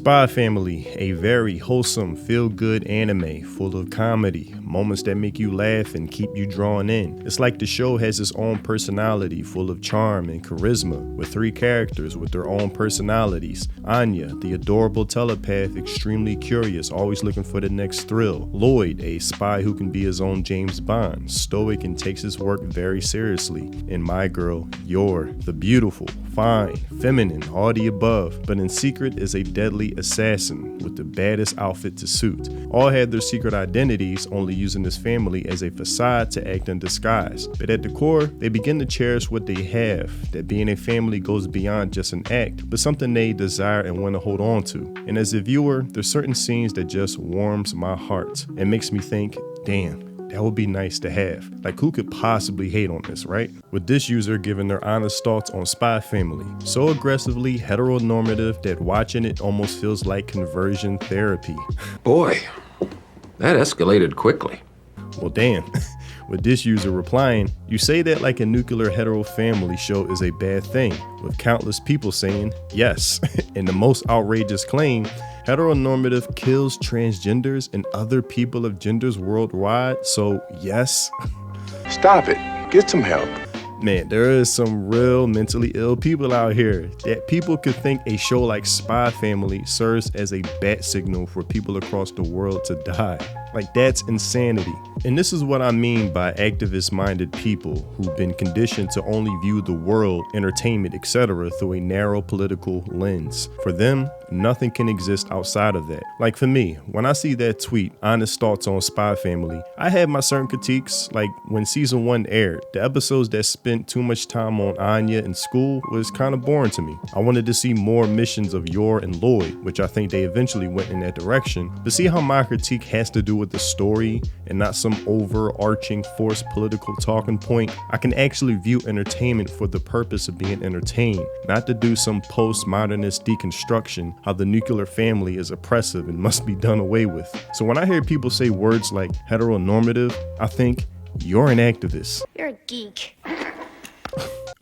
Spy Family, a very wholesome, feel-good anime full of comedy, moments that make you laugh and keep you drawn in. It's like the show has its own personality full of charm and charisma, with three characters with their own personalities. Anya, the adorable telepath, extremely curious, always looking for the next thrill. Lloyd, a spy who can be his own James Bond, stoic and takes his work very seriously. And my girl, Yor, the beautiful, fine, feminine, all the above, but in secret is a deadly assassin with the baddest outfit to suit. All had their secret identities, only using this family as a facade to act in disguise. But at the core, they begin to cherish what they have, that being a family goes beyond just an act, but something they desire and want to hold on to. And as a viewer, there's certain scenes that just warms my heart and makes me think, damn, that would be nice to have. Like, who could possibly hate on this, right? With this user giving their honest thoughts on Spy Family. So aggressively heteronormative that watching it almost feels like conversion therapy. Boy, that escalated quickly. Well, damn. With this user replying, you say that like a nuclear hetero family show is a bad thing, with countless people saying yes. And the most outrageous claim, heteronormative kills transgenders and other people of genders worldwide, so yes. Stop it. Get some help. Man, there is some real mentally ill people out here that people could think a show like Spy Family serves as a bat signal for people across the world to die. Like, that's insanity. And this is what I mean by activist-minded people who've been conditioned to only view the world, entertainment, etc. through a narrow political lens. For them, nothing can exist outside of that. Like for me, when I see that tweet, honest thoughts on Spy Family, I had my certain critiques. Like when season 1 aired, the episodes that spent too much time on Anya in school was kind of boring to me. I wanted to see more missions of Yor and Lloyd, which I think they eventually went in that direction. But see how my critique has to do with the story and not some overarching forced political talking point? I can actually view entertainment for the purpose of being entertained, not to do some postmodernist deconstruction how the nuclear family is oppressive and must be done away with. So when I hear people say words like heteronormative, I think, you're an activist. You're a geek.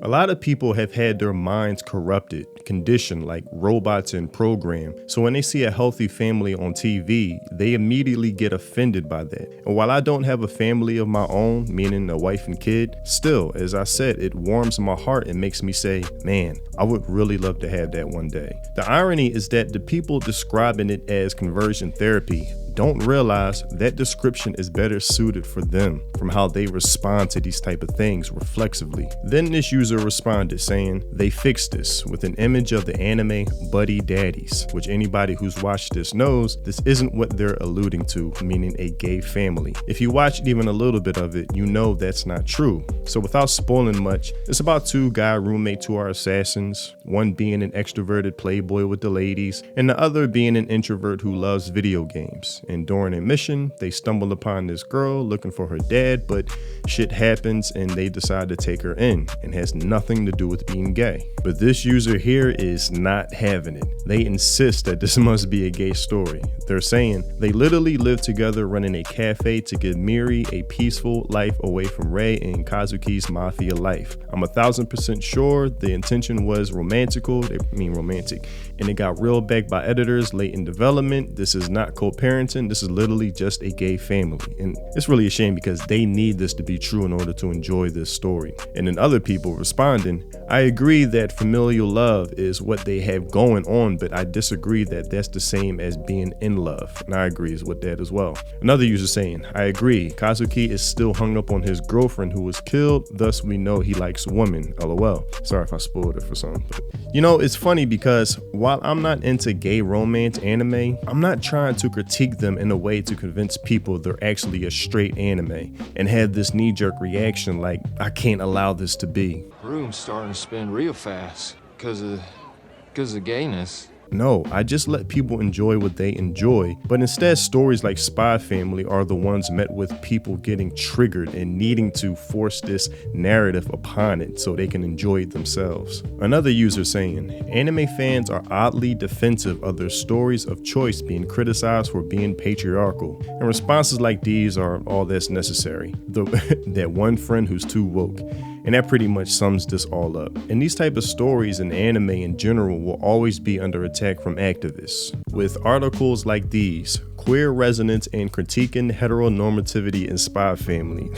A lot of people have had their minds corrupted, conditioned like robots and programmed. So when they see a healthy family on TV, they immediately get offended by that. And while I don't have a family of my own, meaning a wife and kid, still, as I said, it warms my heart and makes me say, man, I would really love to have that one day. The irony is that the people describing it as conversion therapy don't realize that description is better suited for them from how they respond to these type of things reflexively. Then this user responded saying they fixed this with an image of the anime Buddy Daddies, which anybody who's watched this knows this isn't what they're alluding to, meaning a gay family. If you watched even a little bit of it, you know that's not true. So without spoiling much, it's about two guy roommates who are assassins, one being an extroverted playboy with the ladies, and the other being an introvert who loves video games. And during a mission, they stumble upon this girl looking for her dad, but shit happens and they decide to take her in, and has nothing to do with being gay. But this user here is not having it. They insist that this must be a gay story. They're saying they literally live together running a cafe to give Miri a peaceful life away from Rei and Kazuki's mafia life. I'm 1000% sure the intention was romantic, and it got reeled back by editors late in development. This is not co-parenting, this is literally just a gay family. And it's really a shame because they need this to be true in order to enjoy this story. And then other people responding, I agree that familial love is what they have going on, but I disagree that that's the same as being in love. And I agree with that as well. Another user saying, I agree, Kazuki is still hung up on his girlfriend who was killed, thus we know he likes women, lol. Sorry if I spoiled it for some, but you know, it's funny because while I'm not into gay romance anime, I'm not trying to critique them in a way to convince people they're actually a straight anime and have this knee-jerk reaction like, I can't allow this to be. Room's starting to spin real fast because of gayness. No, I just let people enjoy what they enjoy, but instead stories like Spy Family are the ones met with people getting triggered and needing to force this narrative upon it so they can enjoy it themselves. Another user saying, anime fans are oddly defensive of their stories of choice being criticized for being patriarchal, and responses like these are all that's necessary. That one friend who's too woke. And that pretty much sums this all up. And these type of stories in anime in general will always be under attack from activists. With articles like these, Queer Resonance and Critiquing Heteronormativity in Spy Family.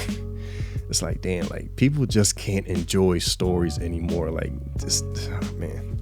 It's like, damn, like people just can't enjoy stories anymore. Like, just, oh, man.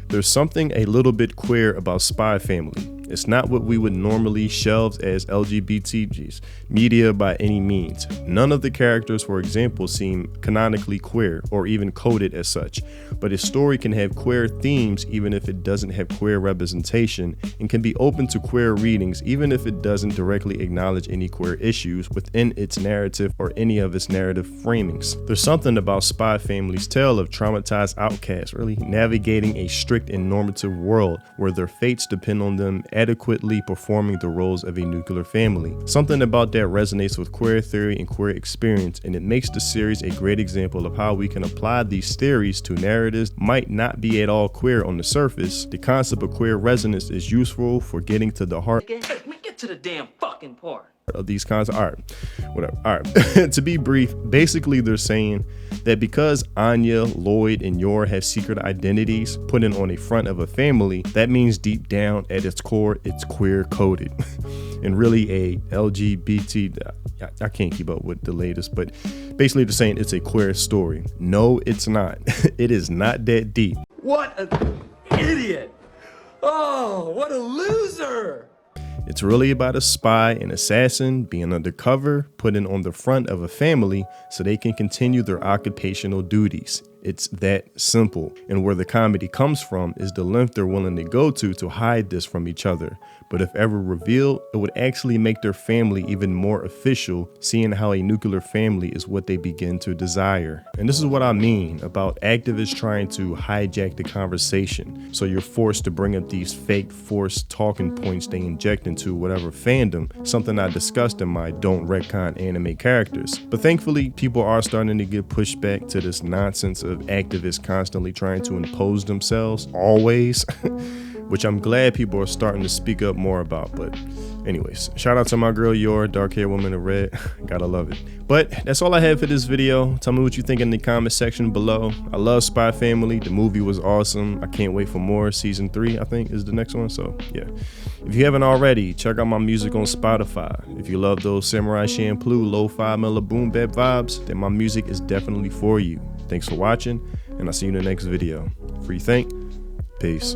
There's something a little bit queer about Spy Family. It's not what we would normally shelve as LGBT media by any means. None of the characters, for example, seem canonically queer or even coded as such, but a story can have queer themes even if it doesn't have queer representation, and can be open to queer readings even if it doesn't directly acknowledge any queer issues within its narrative or any of its narrative framings. There's something about Spy Family's tale of traumatized outcasts really navigating a strict and normative world where their fates depend on them adequately performing the roles of a nuclear family. Something about that resonates with queer theory and queer experience, and it makes the series a great example of how we can apply these theories to narratives might not be at all queer on the surface. The concept of queer resonance is useful for getting to the heart. Let me get to the damn fucking part of these concepts. All right, whatever. All right. To be brief, basically they're saying that because Anya, Lloyd, and Yor have secret identities put in on a front of a family, that means deep down at its core, it's queer coded. And really a LGBT, I can't keep up with the latest, but basically they're saying it's a queer story. No, it's not. It is not that deep. What an idiot! Oh, what a loser! It's really about a spy and assassin being undercover, put in on the front of a family so they can continue their occupational duties. It's that simple. And where the comedy comes from is the length they're willing to go to hide this from each other. But if ever revealed, it would actually make their family even more official, seeing how a nuclear family is what they begin to desire. And this is what I mean about activists trying to hijack the conversation. So you're forced to bring up these fake forced talking points they inject into whatever fandom, something I discussed in my Don't Retcon Anime Characters. But thankfully, people are starting to get pushed back to this nonsense of activists constantly trying to impose themselves, always. Which I'm glad people are starting to speak up more about. But anyways, shout out to my girl Yor, dark hair woman in red. Gotta love it. But that's all I have for this video. Tell me what you think in the comment section below. I love Spy Family. The movie was awesome. I can't wait for more. Season 3, I think, is the next one. So yeah, if you haven't already, check out my music on Spotify. If you love those Samurai Champloo lo-fi mellow boom bap vibes, then my music is definitely for you. Thanks for watching, and I'll see you in the next video. Free think. Peace.